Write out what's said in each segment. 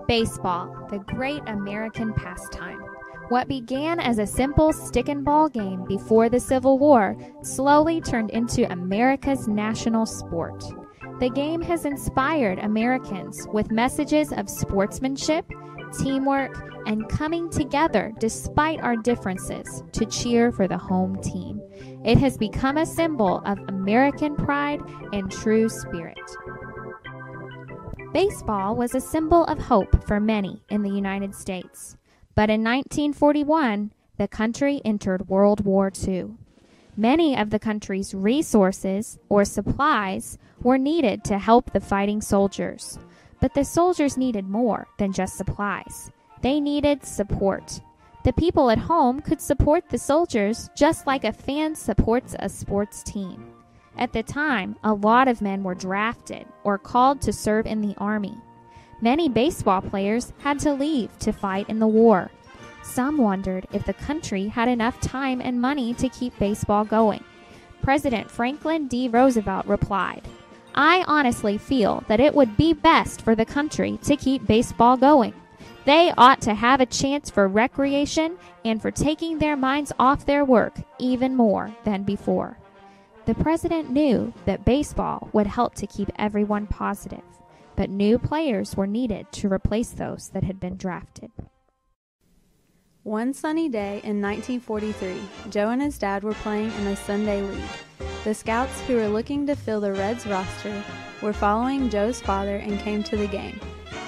Baseball, the great American pastime. What began as a simple stick and ball game before the Civil War slowly turned into America's national sport. The game has inspired Americans with messages of sportsmanship, teamwork, and coming together despite our differences to cheer for the home team. It has become a symbol of American pride and true spirit. Baseball was a symbol of hope for many in the United States. But in 1941, the country entered World War II. Many of the country's resources or supplies were needed to help the fighting soldiers. But the soldiers needed more than just supplies. They needed support. The people at home could support the soldiers just like a fan supports a sports team. At the time, a lot of men were drafted or called to serve in the army. Many baseball players had to leave to fight in the war. Some wondered if the country had enough time and money to keep baseball going. President Franklin D. Roosevelt replied, "I honestly feel that it would be best for the country to keep baseball going. They ought to have a chance for recreation and for taking their minds off their work even more than before." The president knew that baseball would help to keep everyone positive, but new players were needed to replace those that had been drafted. One sunny day in 1943, Joe and his dad were playing in a Sunday league. The scouts who were looking to fill the Reds roster were following Joe's father and came to the game.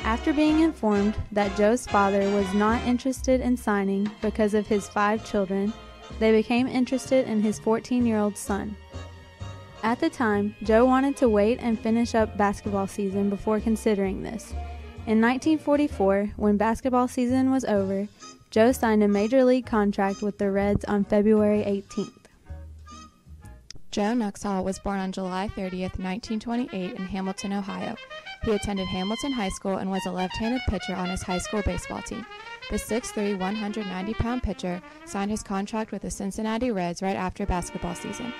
After being informed that Joe's father was not interested in signing because of his 5 children, they became interested in his 14-year-old son. At the time, Joe wanted to wait and finish up basketball season before considering this. In 1944, when basketball season was over, Joe signed a major league contract with the Reds on February 18th. Joe Nuxhall was born on July 30th, 1928 in Hamilton, Ohio. He attended Hamilton High School and was a left-handed pitcher on his high school baseball team. The 6'3", 190-pound pitcher signed his contract with the Cincinnati Reds right after basketball season.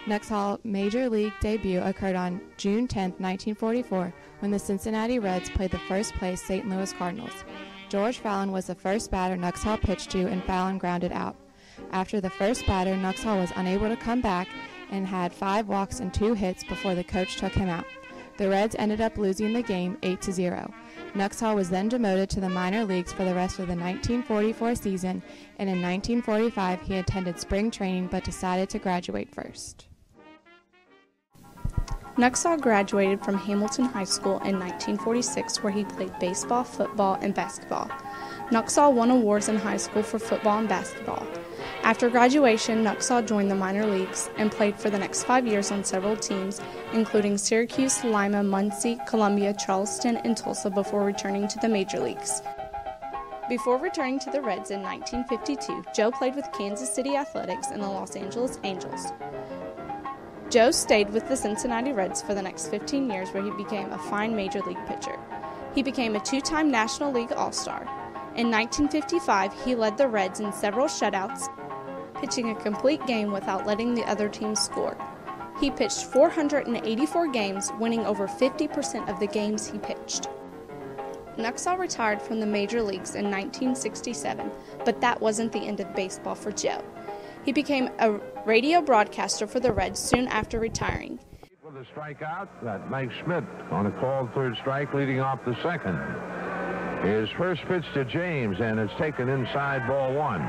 Nuxhall's major league debut occurred on June 10, 1944, when the Cincinnati Reds played the first-place St. Louis Cardinals. George Fallon was the first batter Nuxhall pitched to, and Fallon grounded out. After the first batter, Nuxhall was unable to come back and had 5 walks and 2 hits before the coach took him out. The Reds ended up losing the game 8-0. Nuxhall was then demoted to the minor leagues for the rest of the 1944 season, and in 1945 he attended spring training but decided to graduate first. Nuxhall graduated from Hamilton High School in 1946, where he played baseball, football, and basketball. Nuxhall won awards in high school for football and basketball. After graduation, Nuxhall joined the minor leagues and played for the next 5 years on several teams, including Syracuse, Lima, Muncie, Columbia, Charleston, and Tulsa before returning to the major leagues. Before returning to the Reds in 1952, Joe played with Kansas City Athletics and the Los Angeles Angels. Joe stayed with the Cincinnati Reds for the next 15 years, where he became a fine major league pitcher. He became a 2-time National League All-Star. In 1955, he led the Reds in several shutouts, pitching a complete game without letting the other team score. He pitched 484 games, winning over 50% of the games he pitched. Nuxhall retired from the major leagues in 1967, but that wasn't the end of baseball for Joe. He became a radio broadcaster for the Reds soon after retiring. With a strikeout, that makes Schmidt on a called third strike, leading off the second. His first pitch to James, and it's taken inside, ball 1.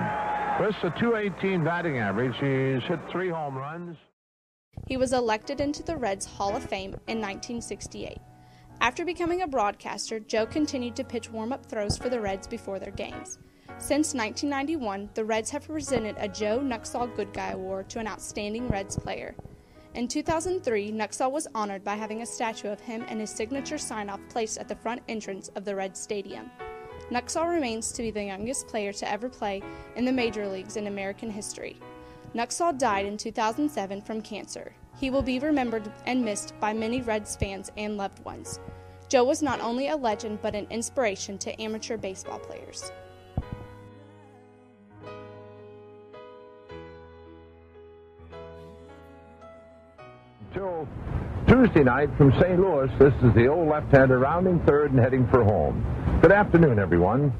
Chris, a .218 batting average. He's hit 3 home runs. He was elected into the Reds Hall of Fame in 1968. After becoming a broadcaster, Joe continued to pitch warm-up throws for the Reds before their games. Since 1991, the Reds have presented a Joe Nuxhall Good Guy Award to an outstanding Reds player. In 2003, Nuxhall was honored by having a statue of him and his signature sign-off placed at the front entrance of the Reds Stadium. Nuxhall remains to be the youngest player to ever play in the major leagues in American history. Nuxhall died in 2007 from cancer. He will be remembered and missed by many Reds fans and loved ones. Joe was not only a legend but an inspiration to amateur baseball players. Until Tuesday night from St. Louis, this is the old left-hander rounding third and heading for home. Good afternoon, everyone.